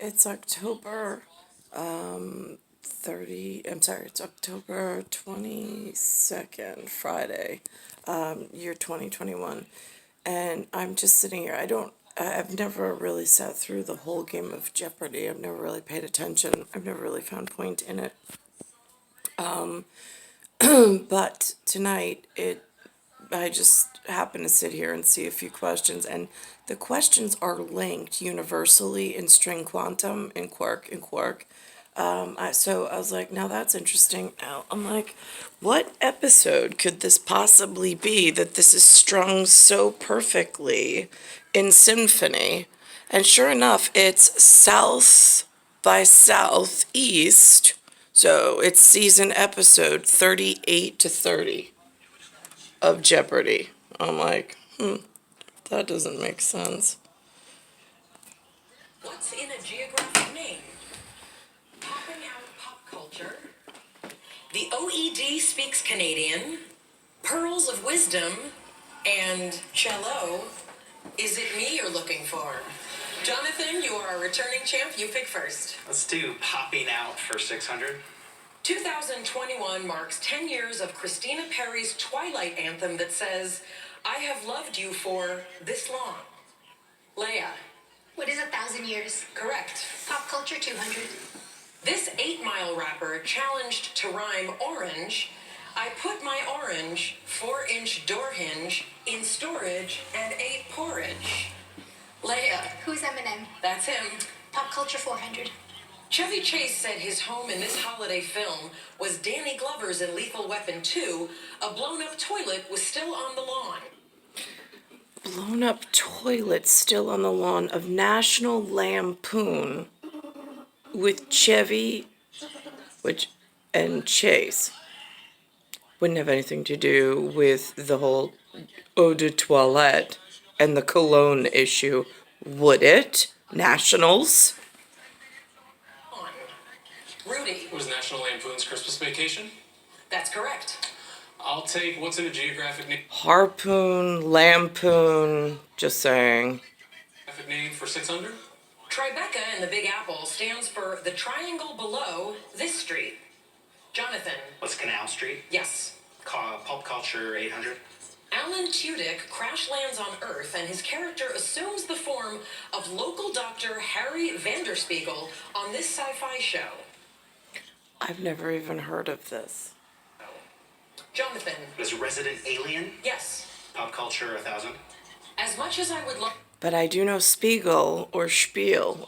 It's October 22nd, Friday, year 2021. And I'm just sitting here. I've never really sat through the whole game of Jeopardy. I've never really paid attention. I've never really found point in it. But tonight, I just happened to sit here and see a few questions, and the questions are linked universally in string quantum, in quark. So I was like, now that's interesting. I'm like, what episode could this possibly be that this is strung so perfectly in symphony? And sure enough, it's south by southeast. So it's season episode 38 to 30 of Jeopardy. I'm like, that doesn't make sense. What's in a geographic name? Popping out pop culture. The OED speaks Canadian. Pearls of wisdom. And cello. Is it me you're looking for? Jonathan, you are a returning champ. You pick first. Let's do popping out for 600. 2021 marks 10 years of Christina Perri's Twilight anthem that says, I have loved you for this long. Leia. What is 1,000 years? Correct. Pop culture 200. This 8 Mile rapper challenged to rhyme orange. I put my orange 4-inch door hinge in storage and ate porridge. Leia. Who's Eminem? That's him. Pop culture 400. Chevy Chase said his home in this holiday film was Danny Glover's in Lethal Weapon 2. A blown-up toilet was still on the lawn. Blown up toilet still on the lawn of National Lampoon with Chevy and Chase. Wouldn't have anything to do with the whole eau de toilette and the cologne issue, would it? Nationals? Rudy. Was National Lampoon's Christmas Vacation? That's correct. I'll take what's in a geographic Harpoon, Lampoon, just saying. name for 600? Tribeca in the Big Apple stands for the triangle below this street. Jonathan. What's Canal Street? Yes. Pulp culture 800. Alan Tudyk crash lands on Earth, and his character assumes the form of local doctor Harry Vanderspiegel on this sci-fi show. I've never even heard of this. Jonathan. Was Resident Alien? Yes. Pop culture 1,000. As much as I would love... But I do know Spiegel or Spiel,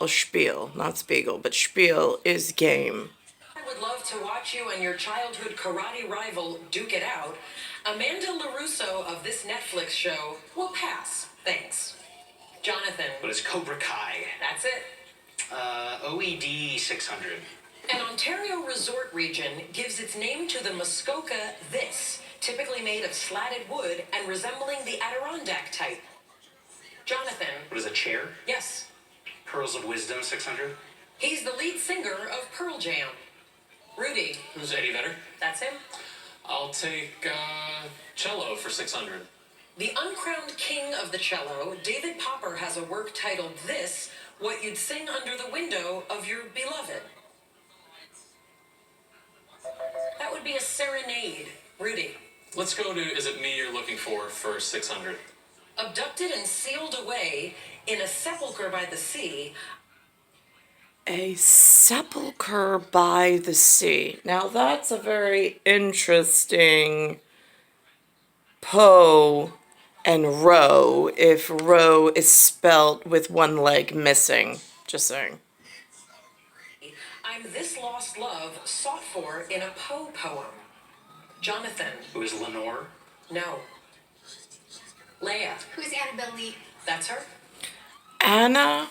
not Spiegel, but Spiel is game. I would love to watch you and your childhood karate rival duke it out. Amanda LaRusso of this Netflix show will pass. Thanks. Jonathan. What is Cobra Kai? That's it. OED 600. An Ontario resort region gives its name to the Muskoka this, typically made of slatted wood and resembling the Adirondack type. Jonathan. What is a chair? Yes. Pearls of Wisdom 600. He's the lead singer of Pearl Jam. Rudy. Who's Eddie Vedder? That's him. I'll take cello for 600. The uncrowned king of the cello, David Popper, has a work titled This, What You'd Sing Under the Window of Your Beloved. That would be a serenade. Rudy. Let's go to Is It Me You're Looking for 600. Abducted and sealed away in a sepulcher by the sea. A sepulcher by the sea. Now that's a very interesting Poe and row if row is spelt with one leg missing. Just saying. I'm this lost love sought for in a Poe poem. Jonathan. Who is Lenore? No. Leia. Who's Annabelle Lee? That's her. Anna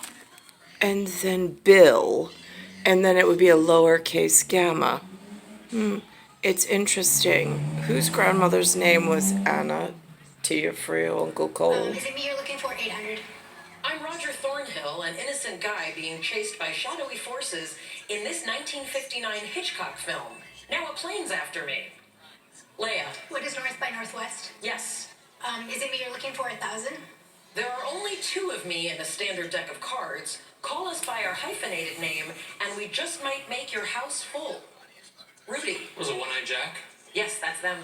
and then Bill, and then it would be a lowercase gamma. It's interesting. Whose grandmother's name was Anna? Tia Frio, Uncle Cole? Is it me you're looking for? 800. I'm Roger Thornhill, an innocent guy being chased by shadowy forces in this 1959 Hitchcock film. Now a plane's after me. Leia. What is North by Northwest? Yes. Is it me you're looking for? 1,000. There are only two of me in a standard deck of cards. Call us by our hyphenated name, and we just might make your house full. Rudy. Was it One-Eyed Jack? Yes, that's them.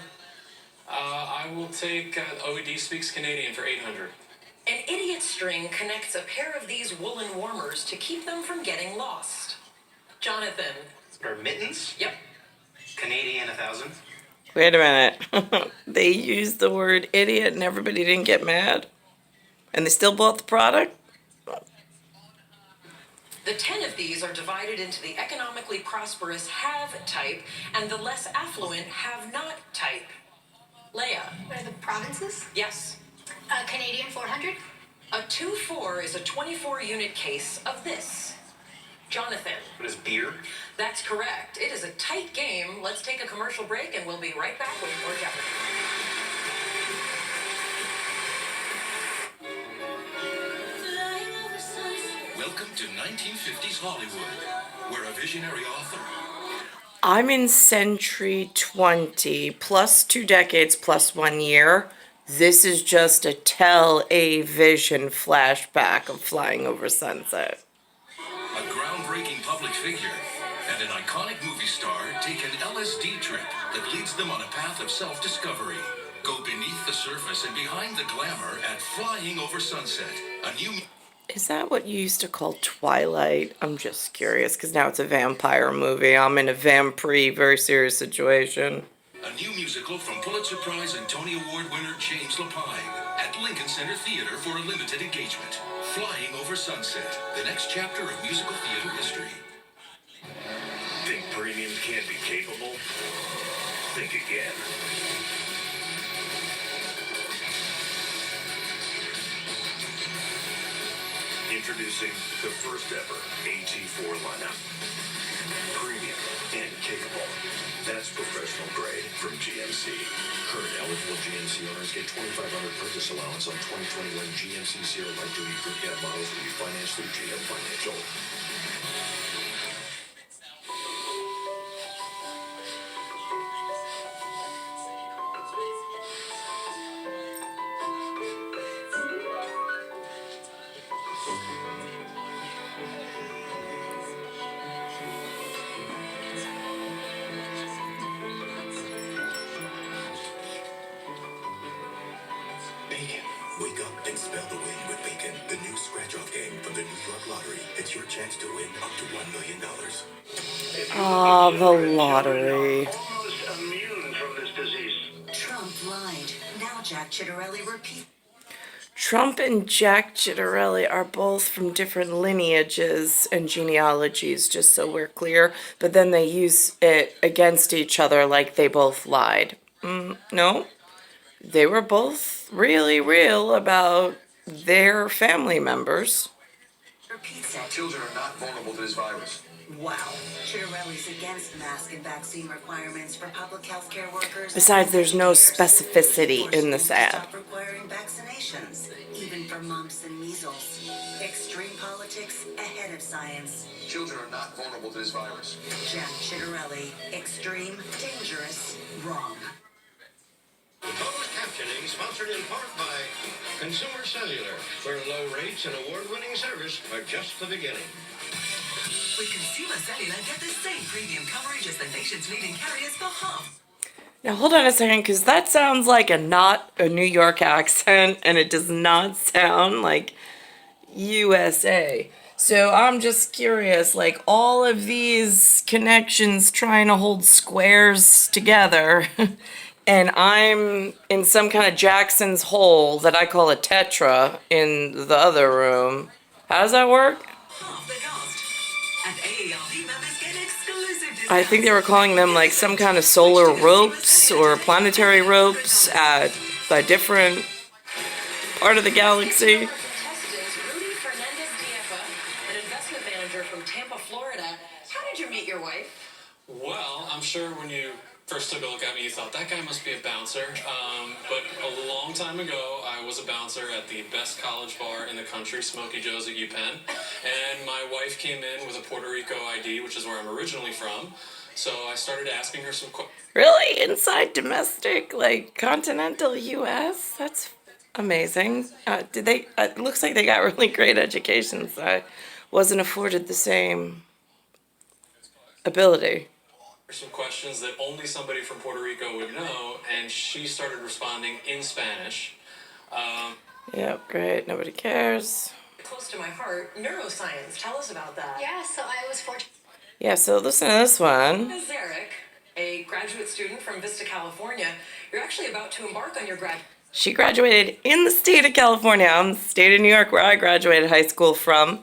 I will take OED Speaks Canadian for 800. An idiot string connects a pair of these woolen warmers to keep them from getting lost. Jonathan. Or mittens? Yep. Canadian 1,000. Wait a minute. They used the word idiot and everybody didn't get mad? And they still bought the product? The 10 of these are divided into the economically prosperous have type and the less affluent have not type. Leia. What are the provinces? Yes. Canadian 400. A 2-4 is a 24-unit case of this. Jonathan. What is beer? That's correct. It is a tight game. Let's take a commercial break and we'll be right back with more Jeopardy. Welcome to 1950s Hollywood, where a visionary author. I'm in century 20 plus 2 decades plus 1 year. This is just a tell-a-vision flashback of flying over sunset. A groundbreaking public figure and an iconic movie star take an LSD trip that leads them on a path of self-discovery. Go beneath the surface and behind the glamour at Flying Over Sunset, a new... Is that what you used to call Twilight? I'm just curious, because now it's a vampire movie. I'm in a vampire, very serious situation. A new musical from Pulitzer Prize and Tony Award winner James Lapine at Lincoln Center Theater for a limited engagement. Flying Over Sunset, the next chapter of musical theater history. Think premium can't be capable? Think again. Introducing the first ever AT4 lineup. Premium and capable. That's professional grade from GMC. Current eligible GMC owners get $2,500 purchase allowance on 2021 GMC Sierra Light Duty Crew Cab models will be financed through GM Financial. Bacon. Wake up and spell the win with Bacon, the new scratch-off game from the New York Lottery. It's your chance to win up to $1 million. Ah, the lottery. Almost immune from this disease. Trump lied. Now Jack Chitterelli repeats. Trump and Jack Chitterelli are both from different lineages and genealogies, just so we're clear. But then they use it against each other like they both lied. No, they were both really real about their family members. Repeats it. Children are not vulnerable to this virus. Wow. Chitterelli's against mask and vaccine requirements for public health care workers. Besides, there's no specificity in this ad. Stop requiring vaccinations, even for mumps and measles. Extreme politics ahead of science. Children are not vulnerable to this virus. Jack Chitterelli. Extreme, dangerous, wrong. Closed captioning sponsored in part by Consumer Cellular, where low rates and award-winning service are just the beginning. With Consumer Cellular, get the same premium coverage as the nation's leading carriers for half. Now hold on a second, because that sounds like not a New York accent, and it does not sound like USA. So I'm just curious, like all of these connections trying to hold squares together, and I'm in some kind of Jackson's hole that I call a tetra in the other room. How does that work? Half the cost. And AARP members get exclusive discounts. I think they were calling them like some kind of solar ropes or planetary ropes at a different part of the galaxy. Contestant Rudy Fernandez-Dieffa, an investment manager from Tampa, Florida. How did you meet your wife? Well, I'm sure when you first took a look at me, you thought, that guy must be a bouncer. But a long time ago, I was a bouncer at the best college bar in the country, Smokey Joe's at UPenn. And my wife came in with a Puerto Rico ID, which is where I'm originally from. So I started asking her some questions. Really? Inside domestic, like continental US? That's amazing. Did they? It looks like they got really great educations. I wasn't afforded the same ability. Some questions that only somebody from Puerto Rico would know, and she started responding in Spanish. Yep, great. Nobody cares. Close to my heart, neuroscience. Tell us about that. Yeah, so I was fortunate. Yeah, so listen to this one. As Eric, a graduate student from Vista, California, you're actually about to embark on your She graduated in the state of California, the state of New York, where I graduated high school from.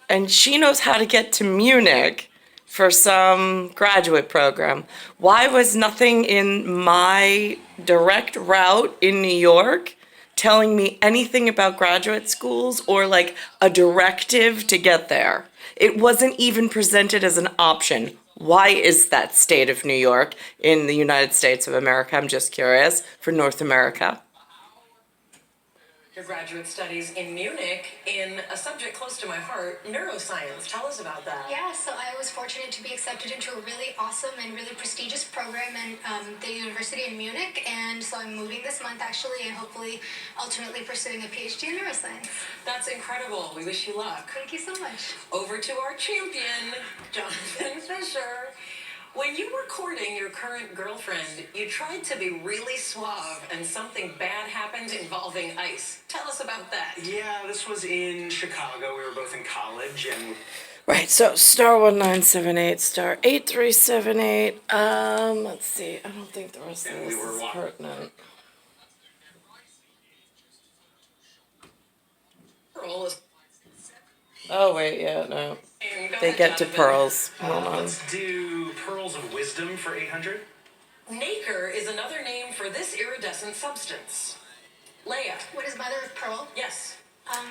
And she knows how to get to Munich for some graduate program. Why was nothing in my direct route in New York telling me anything about graduate schools or like a directive to get there? It wasn't even presented as an option. Why is that, state of New York in the United States of America? I'm just curious, for North America. your graduate studies in Munich in a subject close to my heart, neuroscience. Tell us about that. Yeah, so I was fortunate to be accepted into a really awesome and really prestigious program in the university in Munich, and so I'm moving this month actually, and hopefully ultimately pursuing a PhD in neuroscience. That's incredible. We wish you luck. Thank you so much. Over to our champion, Jonathan Fisher. When you were courting your current girlfriend, you tried to be really suave and something bad happened involving ice. Tell us about that. Yeah, this was in Chicago. We were both in college, and Right, so star 1978, star 8378. Let's see. I don't think the rest of And this we were is pertinent. Pearl is Oh, wait, yeah, no. Go They ahead, get to Jonathan. pearls. Hold on. let's do Pearls of Wisdom for 800. Nacre is another name for this iridescent substance. Leia. What is mother of pearl? Yes.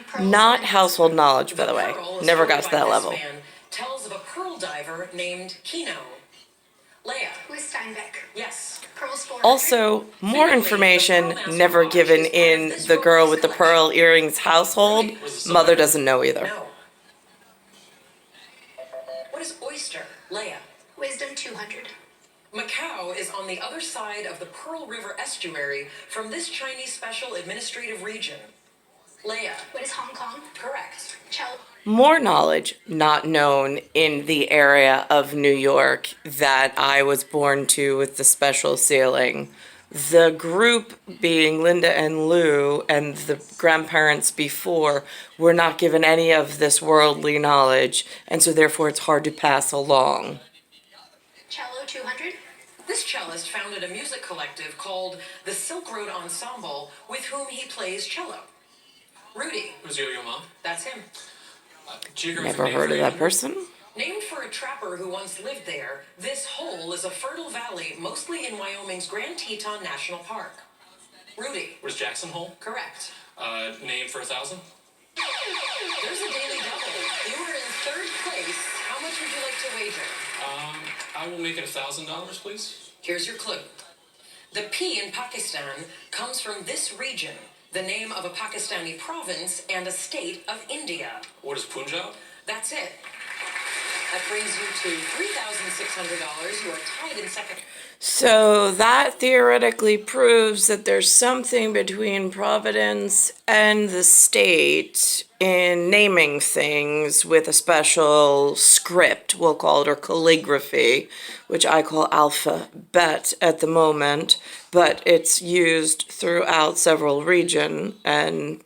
Pearl Not is- household knowledge, by the way. pearl, Never story got to by that this level. man, tells of a pearl diver named Kino. Leia. Who is Steinbeck? Yes. Pearl's 400. Also, more information never given in the girl with the pearl earrings household. Mother doesn't know either. No. What is Oyster? Leia. Wisdom 200. Macau is on the other side of the Pearl River estuary from this Chinese special administrative region. Leia. What is Hong Kong? Correct. Chel- More knowledge not known in the area of New York that I was born to with the special ceiling. The group being Linda and Lou and the grandparents before were not given any of this worldly knowledge, and so therefore it's hard to pass along. Cello 200. This cellist founded a music collective called the Silk Road Ensemble, with whom he plays cello. Rudy. Was Yo-Yo Ma? That's him. Geographic Never name heard for of that 800? person? Named for a trapper who once lived there, this hole is a fertile valley, mostly in Wyoming's Grand Teton National Park. Rudy. Was Jackson Hole? Correct. Name for 1,000? There's a daily double. You were in third place. How much would you like to wager? I will make it $1,000, please. Here's your clue. The P in Pakistan comes from this region, the name of a Pakistani province and a state of India. What is Punjab? That's it. That brings you to $3,600. You are tied in second. So that theoretically proves that there's something between Providence and the state in naming things with a special script, we'll call it, or calligraphy, which I call alphabet at the moment, but it's used throughout several regions and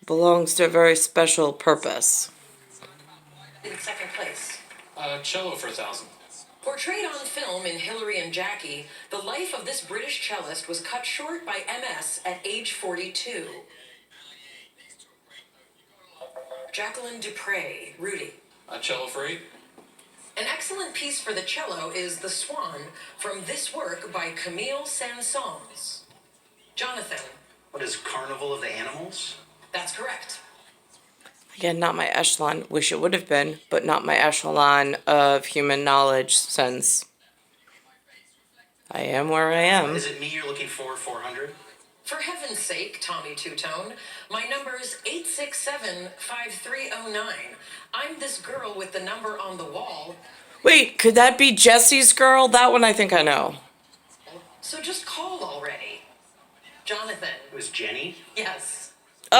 belongs to a very special purpose. In second place. Cello for 1,000. Portrayed on film in Hillary and Jackie, the life of this British cellist was cut short by MS at age 42. Jacqueline Dupre, Rudy. Cello for 8. An excellent piece for the cello is The Swan from this work by Camille Saint-Saëns. Jonathan. What is Carnival of the Animals? That's correct. Again, not my echelon. Wish it would have been, but not my echelon of human knowledge since I am where I am. Is it me you're looking for, 400? For heaven's sake, Tommy Two-Tone, my number's 867-5309. I'm this girl with the number on the wall, Wait, could that be Jesse's girl? That one I think I know. so just call already. Jonathan. It was Jenny. Yes.